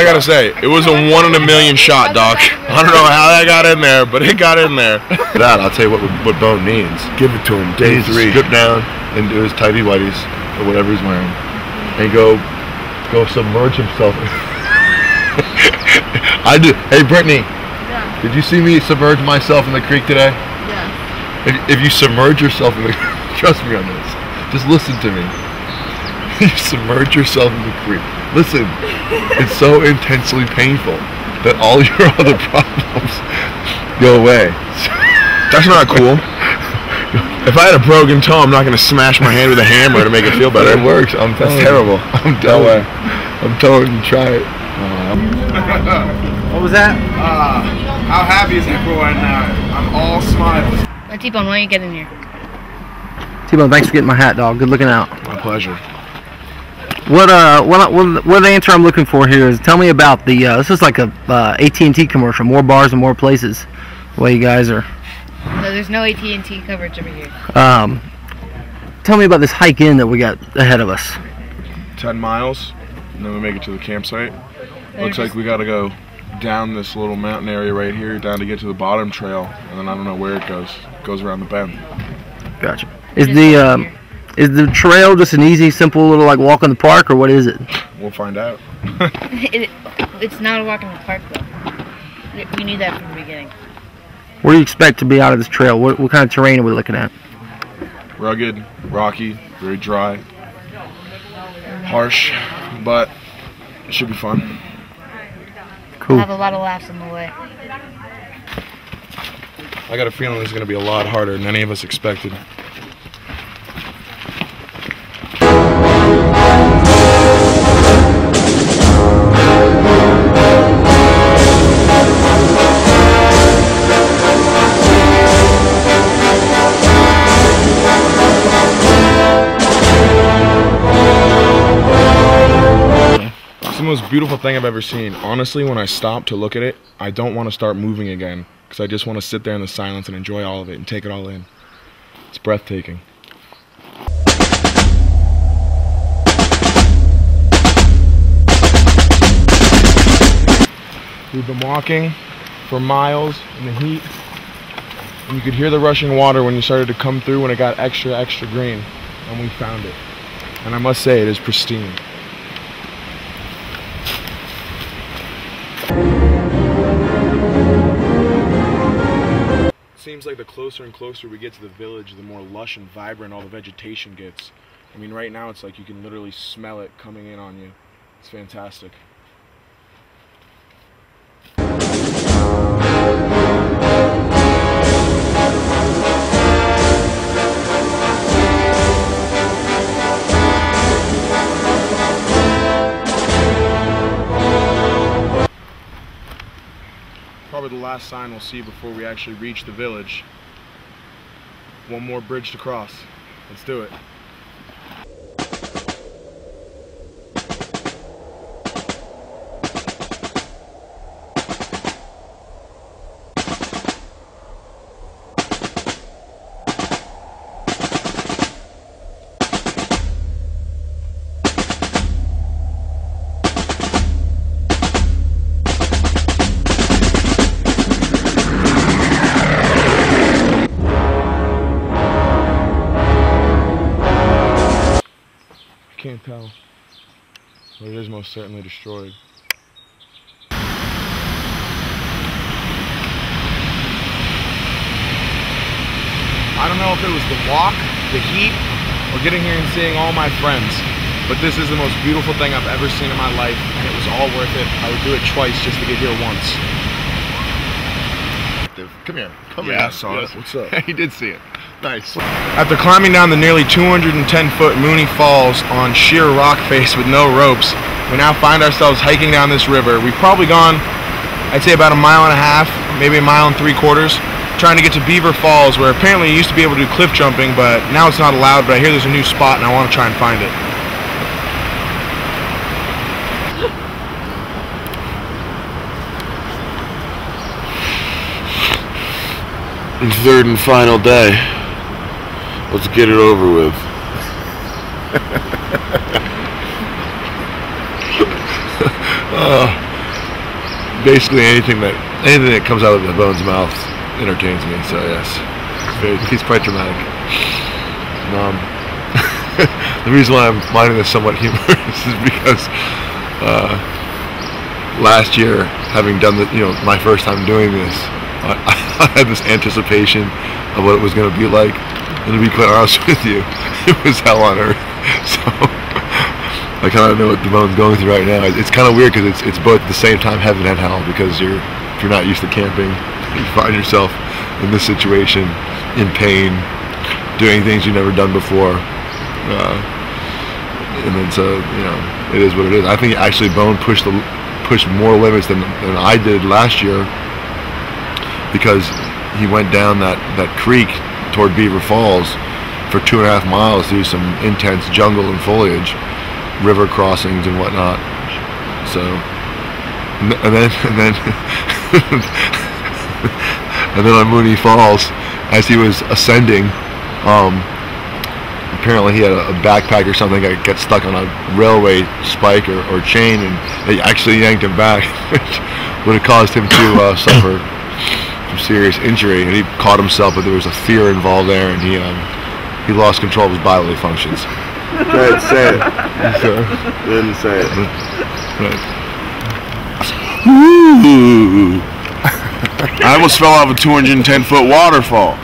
I gotta say. It was a 1 in a million shot, Doc. I don't know how that got in there, but it got in there. That, I'll tell you what Bone needs. Give it to him. Day 3. Strip down and do his tighty whities or whatever he's wearing, and go submerge himself. I do. Hey, Brittany. Yeah. Did you see me submerge myself in the creek today? Yeah. If you submerge yourself in the, trust me on this. Just listen to me. You submerge yourself in the creek. Listen, it's so intensely painful that all your other problems go away. That's not cool. If I had a broken toe, I'm not going to smash my hand with a hammer to make it feel better. It works. I'm telling you. That's terrible. I'm telling you, try it. What was that? How happy is everyone now? I'm all smiles. T-Bone, why don't you get in here? T-Bone, thanks for getting my hat, dog. Good looking out. My pleasure. What answer I'm looking for here is tell me about the this is like a AT&T commercial, more bars and more places. The way you guys are. No, there's no AT&T coverage over here. Tell me about this hike in that we got ahead of us. 10 miles, and then we make it to the campsite. Looks like we gotta go down this little mountain area right here, down to get to the bottom trail, and then I don't know where it goes. It goes around the bend. Gotcha. Is the trail just an easy, simple little like walk in the park, or what is it? We'll find out. It's not a walk in the park though. We knew that from the beginning. What do you expect to be out of this trail? What kind of terrain are we looking at? Rugged, rocky, very dry, harsh, but it should be fun. Cool. We'll have a lot of laughs on the way. I got a feeling this is going to be a lot harder than any of us expected. It's the most beautiful thing I've ever seen. Honestly, when I stop to look at it, I don't want to start moving again, because I just want to sit there in the silence and enjoy all of it and take it all in. It's breathtaking. We've been walking for miles in the heat, and you could hear the rushing water when you started to come through when it got extra green, and we found it. And I must say, it is pristine. Seems like the closer and closer we get to the village, the more lush and vibrant all the vegetation gets. I mean, right now it's like you can literally smell it coming in on you. It's fantastic. Probably the last sign we'll see before we actually reach the village. One more bridge to cross. Let's do it. Can't tell, but it is most certainly destroyed. I don't know if it was the walk, the heat, or getting here and seeing all my friends, but this is the most beautiful thing I've ever seen in my life, and it was all worth it. I would do it twice just to get here once. Come here. Come here. Yeah, I saw it. What's up? He did see it. Nice. After climbing down the nearly 210-foot Mooney Falls on sheer rock face with no ropes, we now find ourselves hiking down this river. We've probably gone, I'd say about 1.5 miles, maybe 1.75 miles, trying to get to Beaver Falls, where apparently you used to be able to do cliff jumping, but now it's not allowed, but I hear there's a new spot and I want to try and find it. Third and final day. Let's get it over with. basically anything that comes out of the Bone's mouth entertains me. So yes, he's quite dramatic. The reason why I'm finding this somewhat humorous is because last year, having done my first time doing this, I had this anticipation of what it was going to be like, and to be quite honest with you, it was hell on earth. So I kind of know what the Bone's going through right now. It's kind of weird because it's both at the same time heaven and hell, because if you're not used to camping, you find yourself in this situation, in pain, doing things you've never done before, and then so it is what it is. I think actually Bone pushed more limits than I did last year, because he went down that creek toward Beaver Falls for 2.5 miles through some intense jungle and foliage, river crossings and whatnot. So, and then and then on Mooney Falls, as he was ascending, apparently he had a backpack or something that got stuck on a railway spike or chain, and they actually yanked him back, which would have caused him to suffer some serious injury. And he caught himself, but there was a fear involved there, and he lost control of his bodily functions. Go ahead, say it. Then say it. Right. I almost fell off a 210-foot waterfall.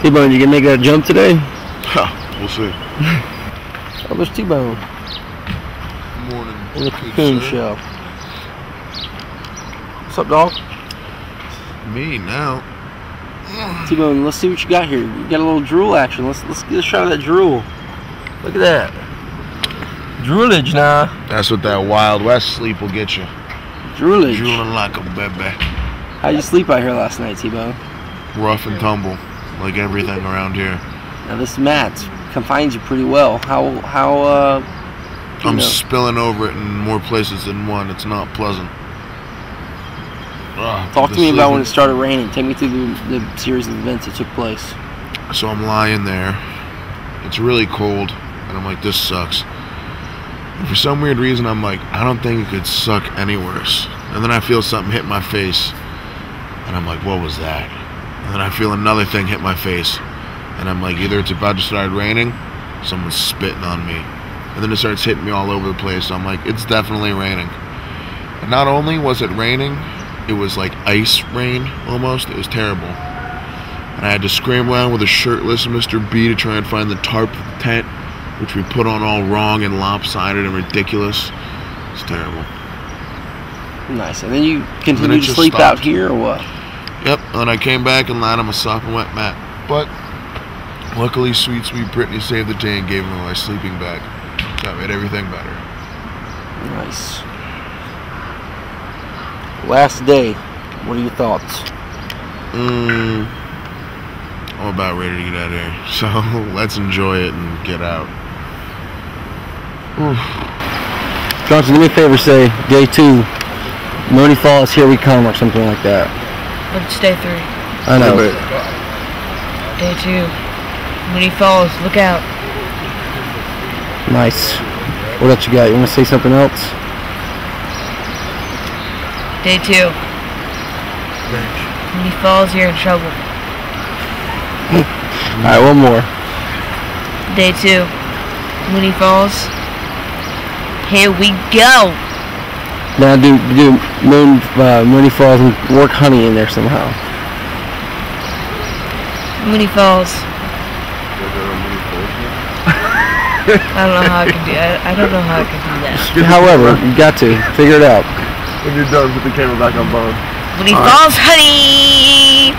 T-Bone, you can make that jump today? We'll see. Oh, there's T-Bone. Morning. In the cocoon shell. What's up, dog? Me now. T-Bone, let's see what you got here. You got a little drool action. Let's get a shot of that drool. Look at that. Droolage now. That's what that Wild West sleep will get you. Droolage. Drooling like a baby. How'd you sleep out here last night, T-Bone? Rough and tumble, like everything around here. Now this mat confines you pretty well. I'm spilling over it in more places than one. It's not pleasant. Talk to me about when it started raining. Take me through the series of events that took place. So I'm lying there. It's really cold, and I'm like, this sucks. And for some weird reason, I'm like, I don't think it could suck any worse. And then I feel something hit my face, and I'm like, what was that? And then I feel another thing hit my face, and I'm like, either it's about to start raining, someone's spitting on me. And then it starts hitting me all over the place. So I'm like, it's definitely raining. And not only was it raining, it was like ice rain almost. It was terrible. And I had to scramble around with a shirtless Mr. B to try and find the tarp tent, which we put on all wrong and lopsided and ridiculous. It's terrible. Nice. And then you continued to sleep out here, or what? Yep. And I came back and lied on my soft and wet mat. But luckily, sweet Brittany saved the day and gave me my sleeping bag. That made everything better. Nice. Last day. What are your thoughts? I'm about ready to get out of here. So let's enjoy it and get out. Johnson, do me a favor, say day 2, Mooney Falls, here we come, or something like that. It's day 3. I know. Day 2, Mooney Falls, look out. Nice. What else you got? You want to say something else? Day 2, Mooney Falls, you're in trouble. Alright, one more. Day 2, Mooney Falls, here we go. Now do Mooney Falls and work honey in there somehow. Mooney Falls. I don't know how I can do that. I don't know how I can do that. However, you got to figure it out. When you're done, put the camera back on Bone. Mooney Falls, honey.